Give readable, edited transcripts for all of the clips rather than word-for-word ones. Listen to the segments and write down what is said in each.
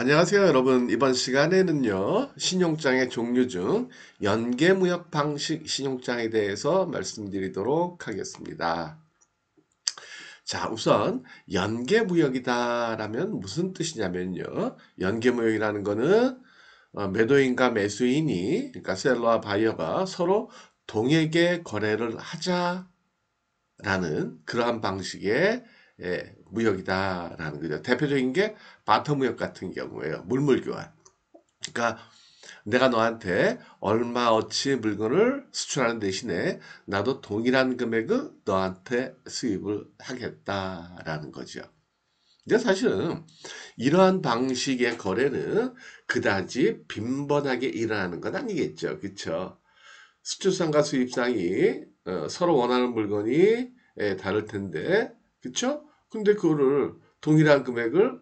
안녕하세요, 여러분. 이번 시간에는요, 신용장의 종류 중 연계무역 방식 신용장에 대해서 말씀드리도록 하겠습니다. 자, 우선 연계무역이다라면 무슨 뜻이냐면요. 연계무역이라는 거는 매도인과 매수인이, 그러니까 셀러와 바이어가 서로 동액의 거래를 하자라는 그러한 방식의 무역이다라는 거죠. 대표적인 게 바터무역 같은 경우에요. 물물교환. 그러니까 내가 너한테 얼마어치 물건을 수출하는 대신에 나도 동일한 금액을 너한테 수입을 하겠다라는 거죠. 근데 사실은 이러한 방식의 거래는 그다지 빈번하게 일어나는 건 아니겠죠. 그쵸? 수출상과 수입상이 서로 원하는 물건이 다를 텐데, 그쵸? 근데 그거를 동일한 금액을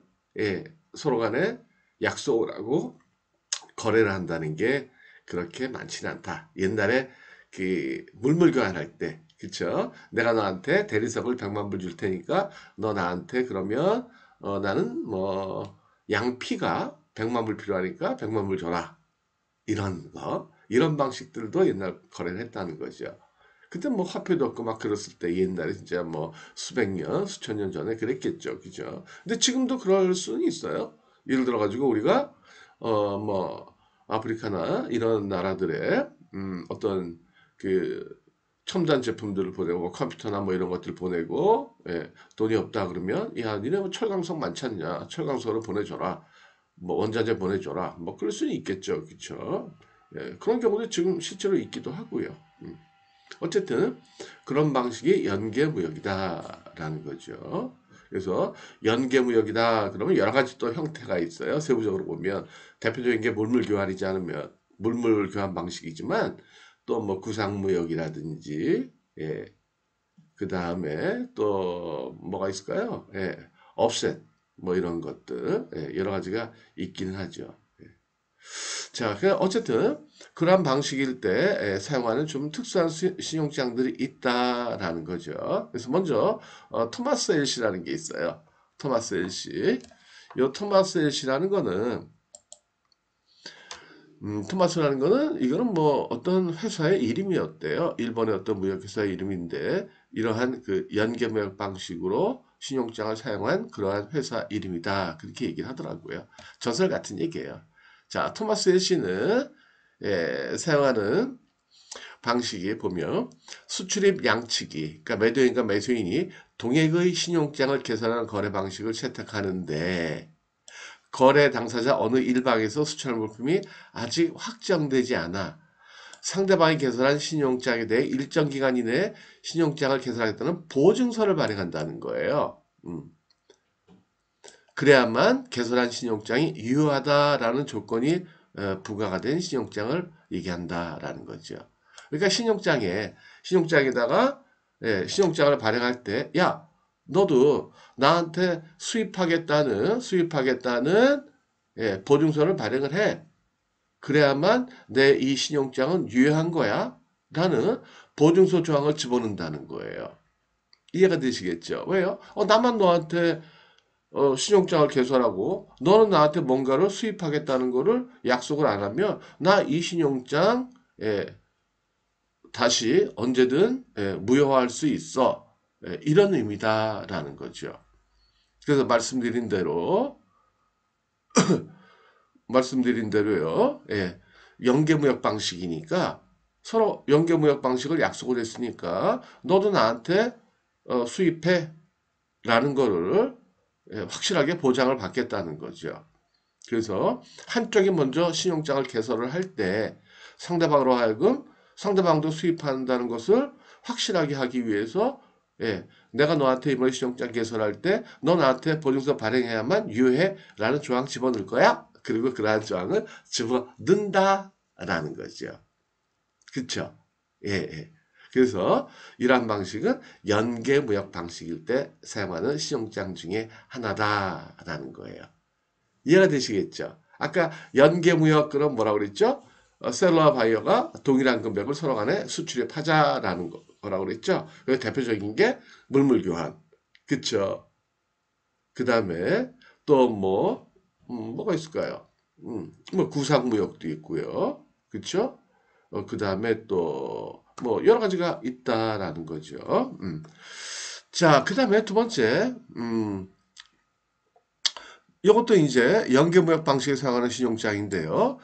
서로 간에 약속을 하고 거래를 한다는 게 그렇게 많지는 않다. 옛날에 그 물물 교환할 때, 그쵸? 내가 너한테 대리석을 100만 불 줄 테니까 너 나한테 그러면 나는 뭐 양피가 100만 불 필요하니까 100만 불 줘라. 이런 거. 이런 방식들도 옛날 거래를 했다는 거죠. 그때 뭐 화폐도 없고 막 그랬을 때 옛날에 진짜 뭐 수백 년, 수천 년 전에 그랬겠죠. 그죠? 근데 지금도 그럴 수는 있어요. 예를 들어 가지고 우리가 뭐 아프리카나 이런 나라들의 어떤 그 첨단 제품들을 보내고 뭐 컴퓨터나 뭐 이런 것들 보내고 돈이 없다 그러면 야 니네 뭐 철강석 많지 않냐 철강석으로 보내줘라 뭐 원자재 보내줘라 뭐 그럴 수는 있겠죠 그쵸 그런 경우도 지금 실제로 있기도 하고요 어쨌든 그런 방식이 연계무역이다라는 거죠. 그래서 연계무역이다 그러면 여러 가지 또 형태가 있어요. 세부적으로 보면 대표적인 게 물물교환이지 않으면 물물교환 방식이지만 또 뭐 구상무역이라든지 그 다음에 또 뭐가 있을까요? 업셋 뭐 이런 것들 여러 가지가 있기는 하죠. 자, 어쨌든 그러한 방식일 때 사용하는 좀 특수한 신용장들이 있다라는 거죠. 그래서 먼저 토마스 엘시라는 게 있어요. 토마스 엘시. 이 토마스 엘시라는 거는 토마스라는 거는 이거는 뭐 어떤 회사의 이름이었대요. 일본의 어떤 무역회사의 이름인데 이러한 그 연계무역 방식으로 신용장을 사용한 그러한 회사 이름이다. 그렇게 얘기를 하더라고요. 전설 같은 얘기예요. 자, 토마스 엘시는 사용하는 방식에 보면 수출입 양측이 그러니까 매도인과 매수인이 동액의 신용장을 계산하는 거래 방식을 채택하는데 거래 당사자 어느 일방에서 수출할 물품이 아직 확정되지 않아 상대방이 개설한 신용장에 대해 일정 기간 이내에 신용장을 개설하겠다는 보증서를 발행한다는 거예요. 그래야만 개설한 신용장이 유효하다라는 조건이 부과가 된 신용장을 얘기한다라는 거죠. 그러니까 신용장에다가 신용장을 발행할 때, 야, 너도 나한테 수입하겠다는 보증서를 발행을 해. 그래야만 내 이 신용장은 유효한 거야. 라는 보증서 조항을 집어넣는다는 거예요. 이해가 되시겠죠? 왜요? 나만 너한테 신용장을 개설하고 너는 나한테 뭔가를 수입하겠다는 거를 약속을 안 하면 나 이 신용장 다시 언제든 무효화할 수 있어. 이런 의미다라는 거죠. 그래서 말씀드린 대로요. 연계무역 방식이니까 서로 연계무역 방식을 약속을 했으니까 너도 나한테 수입해 라는 거를 확실하게 보장을 받겠다는 거죠. 그래서 한쪽이 먼저 신용장을 개설을 할 때 상대방으로 하여금 상대방도 수입한다는 것을 확실하게 하기 위해서 내가 너한테 이번에 신용장 개설할 때 너 나한테 보증서 발행해야만 유효해라는 조항 집어넣을 거야. 그리고 그러한 조항을 집어넣는다라는 거죠. 그쵸? 예, 예. 그래서 이러한 방식은 연계무역 방식일 때 사용하는 신용장 중에 하나다라는 거예요. 이해가 되시겠죠? 아까 연계무역 그럼 뭐라고 그랬죠? 셀러와 바이어가 동일한 금액을 서로 간에 수출입하자라는 거라고 그랬죠? 그 대표적인 게 물물교환. 그쵸? 그 다음에 또 뭐, 뭐가 있을까요? 뭐 구상무역도 있고요. 그쵸? 그 다음에 또 뭐 여러 가지가 있다라는 거죠. 자, 그 다음에 두 번째, 이것도 이제 연계무역 방식에 사용하는 신용장인데요.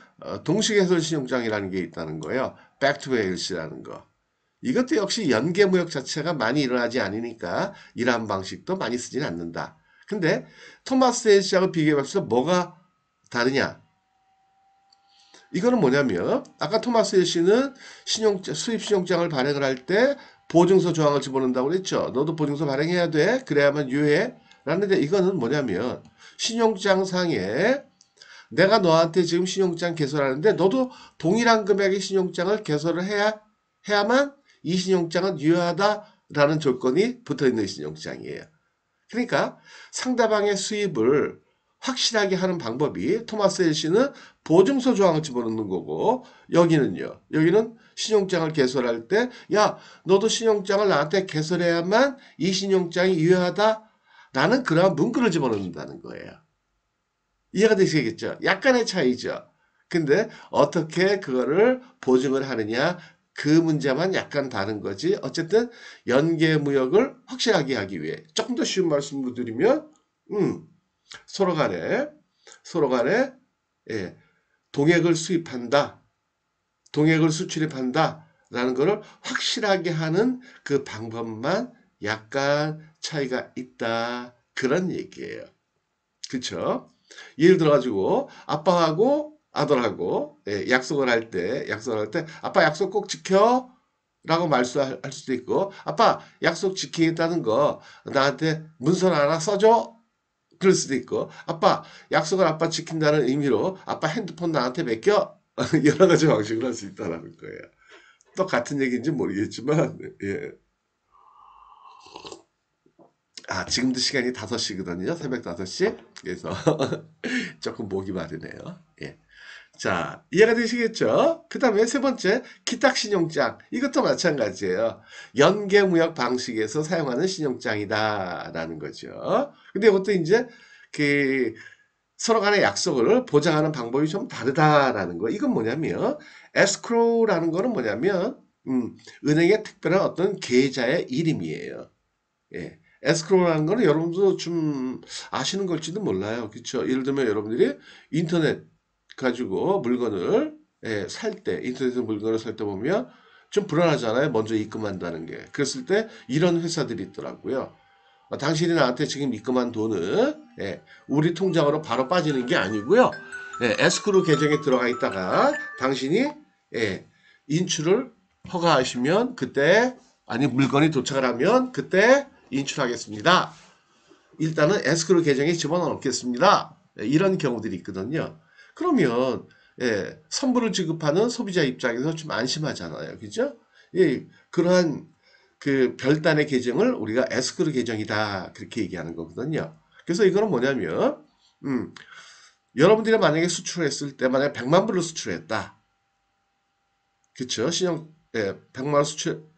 동식해설 신용장이라는 게 있다는 거예요. Back to Wales라는 거. 이것도 역시 연계무역 자체가 많이 일어나지 않으니까 이러한 방식도 많이 쓰지는 않는다. 근데 토마스 헬시하고 비교해봤을 때 뭐가 다르냐? 이거는 뭐냐면 아까 토마스 헬시는 수입 신용장을 발행을 할 때 보증서 조항을 집어넣는다고 그랬죠. 너도 보증서 발행해야 돼. 그래야만 유효해. 라는데 이거는 뭐냐면 신용장상에 내가 너한테 지금 신용장 개설하는데 너도 동일한 금액의 신용장을 개설을 해야만 이 신용장은 유효하다라는 조건이 붙어 있는 신용장이에요. 그러니까 상대방의 수입을 확실하게 하는 방법이 토마스 헬시는 보증서 조항을 집어넣는 거고 여기는요. 여기는 신용장을 개설할 때 야, 너도 신용장을 나한테 개설해야만 이 신용장이 유효하다라는 그러한 문구를 집어넣는다는 거예요. 이해가 되시겠죠? 약간의 차이죠. 근데 어떻게 그거를 보증을 하느냐 그 문제만 약간 다른 거지. 어쨌든 연계무역을 확실하게 하기 위해 조금 더 쉬운 말씀을 드리면 서로 간에 예, 동액을 수입한다. 동액을 수출입한다. 라는 것을 확실하게 하는 그 방법만 약간 차이가 있다. 그런 얘기예요. 그쵸? 예를 들어가지고 아빠하고 아들하고 약속을 할 때 아빠 약속 꼭 지켜 라고 말씀할 수도 있고 아빠 약속 지키겠다는 거 나한테 문서 하나 써줘 그럴 수도 있고 아빠 약속을 아빠 지킨다는 의미로 아빠 핸드폰 나한테 맡겨 여러 가지 방식으로 할 수 있다는 거예요. 또 같은 얘기인지 모르겠지만 예. 지금도 시간이 5시거든요. 새벽 5시. 그래서 조금 목이 마르네요. 예. 자, 이해가 되시겠죠? 그 다음에 세 번째, 기탁신용장. 이것도 마찬가지예요. 연계무역 방식에서 사용하는 신용장이다라는 거죠. 근데 이것도 이제 그 서로 간의 약속을 보장하는 방법이 좀 다르다라는 거. 이건 뭐냐면, 에스크로우라는 거는 뭐냐면, 은행의 특별한 어떤 계좌의 이름이에요. 예. 에스크로우라는 거는 여러분도 좀 아시는 걸지도 몰라요. 그렇죠? 예를 들면 여러분들이 인터넷 가지고 물건을 살 때, 인터넷에서 물건을 살 때 보면 좀 불안하잖아요. 먼저 입금한다는 게. 그랬을 때 이런 회사들이 있더라고요. 당신이 나한테 지금 입금한 돈은 우리 통장으로 바로 빠지는 게 아니고요. 에스크로 계정에 들어가 있다가 당신이 인출을 허가하시면 그때 아니 물건이 도착을 하면 그때 인출하겠습니다. 일단은 에스크로 계정에 집어넣겠습니다. 이런 경우들이 있거든요. 그러면 선불을 지급하는 소비자 입장에서 좀 안심하잖아요. 그죠? 그러한 그 별단의 계정을 우리가 에스크로 계정이다. 그렇게 얘기하는 거거든요. 그래서 이거는 뭐냐면 여러분들이 만약에 수출했을 때 만약에 100만 불을 수출했다. 그쵸? 100만 원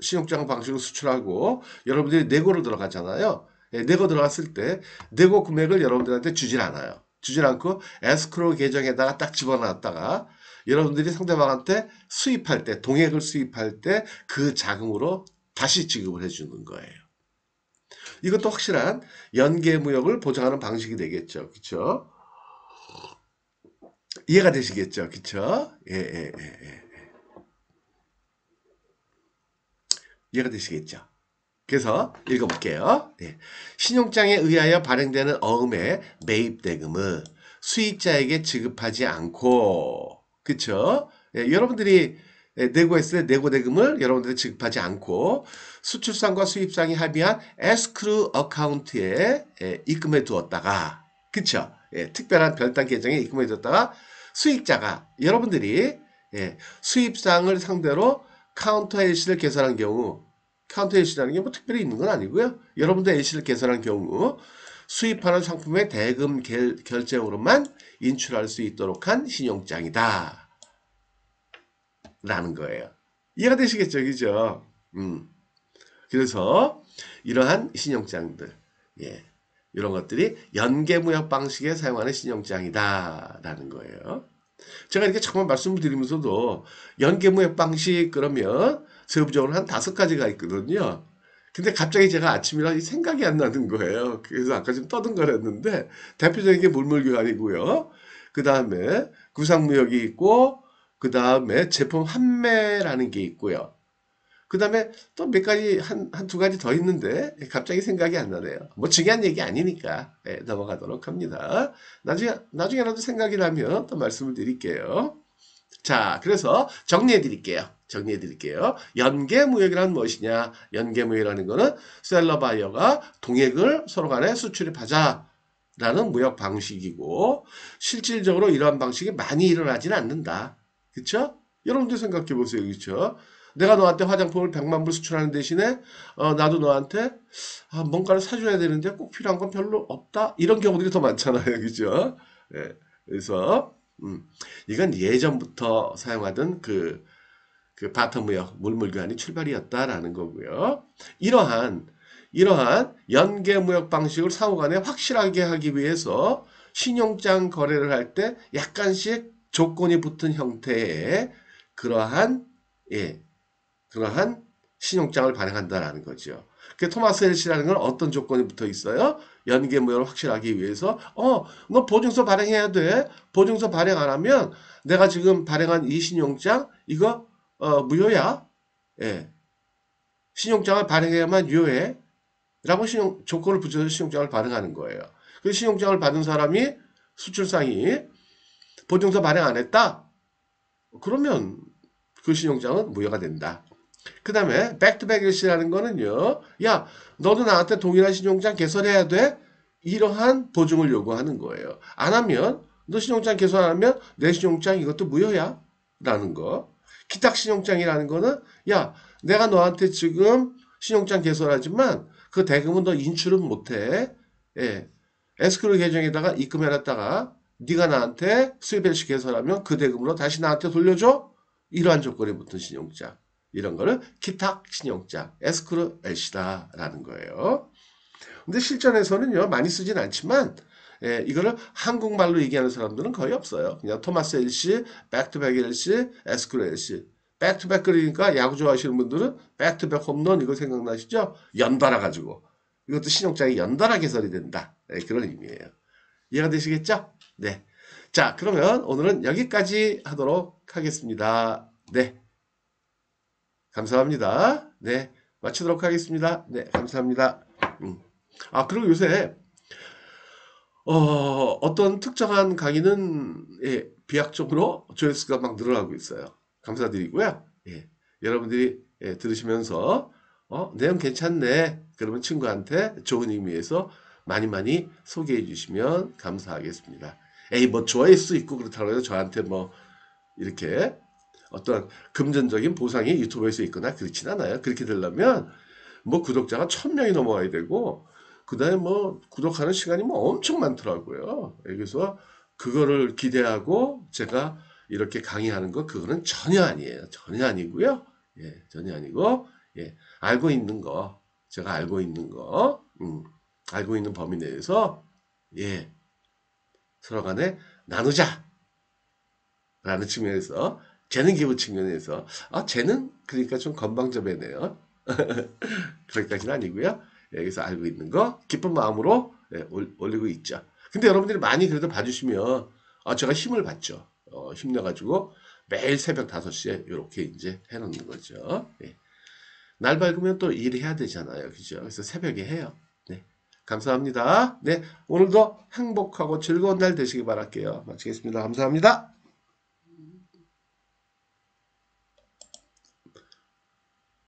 신용장 방식으로 수출하고 여러분들이 내고를 들어가잖아요. 내고 들어갔을 때 내고 금액을 여러분들한테 주질 않아요. 주질 않고 에스크로 계정에다가 딱 집어넣었다가 여러분들이 상대방한테 수입할 때 동액을 수입할 때 그 자금으로 다시 지급을 해주는 거예요. 이것도 확실한 연계무역을 보장하는 방식이 되겠죠. 그쵸? 이해가 되시겠죠? 그쵸? 예. 이해가 되시겠죠? 그래서 읽어볼게요. 신용장에 의하여 발행되는 어음의 매입대금은 수익자에게 지급하지 않고, 그쵸? 여러분들이 내고했을 때 내고대금을 여러분들이 지급하지 않고 수출상과 수입상이 합의한 에스크루 어카운트에 입금해 두었다가, 그쵸? 특별한 별단 계정에 입금해 두었다가 수익자가 여러분들이 수입상을 상대로 카운터 LC를 개설한 경우 카운터 LC라는 게 뭐 특별히 있는 건 아니고요. 여러분도 LC를 개설한 경우 수입하는 상품의 대금 결제으로만 인출할 수 있도록 한 신용장이다. 라는 거예요. 이해가 되시겠죠? 그죠? 그래서 이러한 신용장들. 예. 이런 것들이 연계무역 방식에 사용하는 신용장이다라는 거예요. 제가 이렇게 잠깐 말씀을 드리면서도 연계무역 방식 그러면 세부적으로 한 5가지가 있거든요. 근데 갑자기 제가 아침이라 생각이 안 나는 거예요. 그래서 아까 좀 떠든거렸는데 대표적인 게 물물교환이고요. 그 다음에 구상무역이 있고 그 다음에 제품 환매라는 게 있고요. 그 다음에 또 몇 가지, 한 두 가지 더 있는데, 갑자기 생각이 안 나네요. 뭐 중요한 얘기 아니니까, 넘어가도록 합니다. 나중에라도 생각이 나면 또 말씀을 드릴게요. 자, 그래서 정리해 드릴게요. 연계무역이란 무엇이냐? 연계무역이라는 거는 셀러 바이어가 동액을 서로 간에 수출입하자. 라는 무역 방식이고, 실질적으로 이러한 방식이 많이 일어나지는 않는다. 그쵸? 여러분들 생각해 보세요. 그쵸? 내가 너한테 화장품을 100만 불 수출하는 대신에 나도 너한테 뭔가를 사줘야 되는데 꼭 필요한 건 별로 없다. 이런 경우들이 더 많잖아요. 그죠? 예. 그래서 이건 예전부터 사용하던 그 바터무역, 물물교환이 출발이었다라는 거고요. 이러한 연계무역 방식을 상호간에 확실하게 하기 위해서 신용장 거래를 할 때 약간씩 조건이 붙은 형태의 그러한 신용장을 발행한다라는 거죠. 그 토마스 헬시라는 건 어떤 조건이 붙어 있어요? 연계무역을 확실하기 위해서 너 보증서 발행해야 돼. 보증서 발행 안 하면 내가 지금 발행한 이 신용장 이거 무효야. 예. 신용장을 발행해야만 유효해. 라고 조건을 붙여서 신용장을 발행하는 거예요. 그 신용장을 받은 사람이 수출상이 보증서 발행 안 했다? 그러면 그 신용장은 무효가 된다. 그 다음에 백투백 일시라는 거는요. 야, 너도 나한테 동일한 신용장 개설해야 돼? 이러한 보증을 요구하는 거예요. 안 하면 너 신용장 개설 안 하면 내 신용장 이것도 무효야. 라는 거. 기탁 신용장이라는 거는 야, 내가 너한테 지금 신용장 개설하지만 그 대금은 너 인출은 못해. 예. 에스크로 계정에다가 입금해놨다가 네가 나한테 수입일시 개설하면 그 대금으로 다시 나한테 돌려줘? 이러한 조건이 붙은 신용장. 이런 거를 기탁 신용장, 에스크로 LC다라는 거예요. 근데 실전에서는요, 많이 쓰진 않지만, 이거를 한국말로 얘기하는 사람들은 거의 없어요. 그냥 토마스 LC, 백투백 LC, 에스크로 LC. 백투백 그러니까 야구 좋아하시는 분들은 백투백 홈런 이거 생각나시죠? 연달아 가지고. 이것도 신용장이 연달아 개설이 된다. 그런 의미예요. 이해가 되시겠죠? 네. 자, 그러면 오늘은 여기까지 하도록 하겠습니다. 네. 감사합니다. 네. 마치도록 하겠습니다. 네. 감사합니다. 그리고 요새, 어떤 특정한 강의는, 비약적으로 조회수가 막 늘어나고 있어요. 감사드리고요. 여러분들이 들으시면서, 내용 괜찮네. 그러면 친구한테 좋은 의미에서 많이 소개해 주시면 감사하겠습니다. 뭐 조회수 있고 그렇다고 해서 저한테 뭐, 이렇게 어떤 금전적인 보상이 유튜브에서 있거나 그렇진 않아요. 그렇게 되려면 뭐 구독자가 1000명이 넘어가야 되고 그 다음에 뭐 구독하는 시간이 뭐 엄청 많더라고요. 그래서 그거를 기대하고 제가 이렇게 강의하는 거 그거는 전혀 아니에요. 전혀 아니고요. 전혀 아니고 알고 있는 거 제가 알고 있는 거 알고 있는 범위 내에서 서로 간에 나누자 라는 측면에서 재능 기부 측면에서 재능 그러니까 좀 건방져배네요. 거기까지는 아니고요. 여기서 알고 있는 거 기쁜 마음으로 올리고 있죠. 근데 여러분들이 많이 그래도 봐주시면 제가 힘을 받죠. 힘내가지고 매일 새벽 5시에 이렇게 이제 해놓는 거죠. 날 밝으면 또 일해야 되잖아요. 그죠? 그래서 새벽에 해요. 네. 감사합니다. 네. 오늘도 행복하고 즐거운 날 되시기 바랄게요. 마치겠습니다. 감사합니다.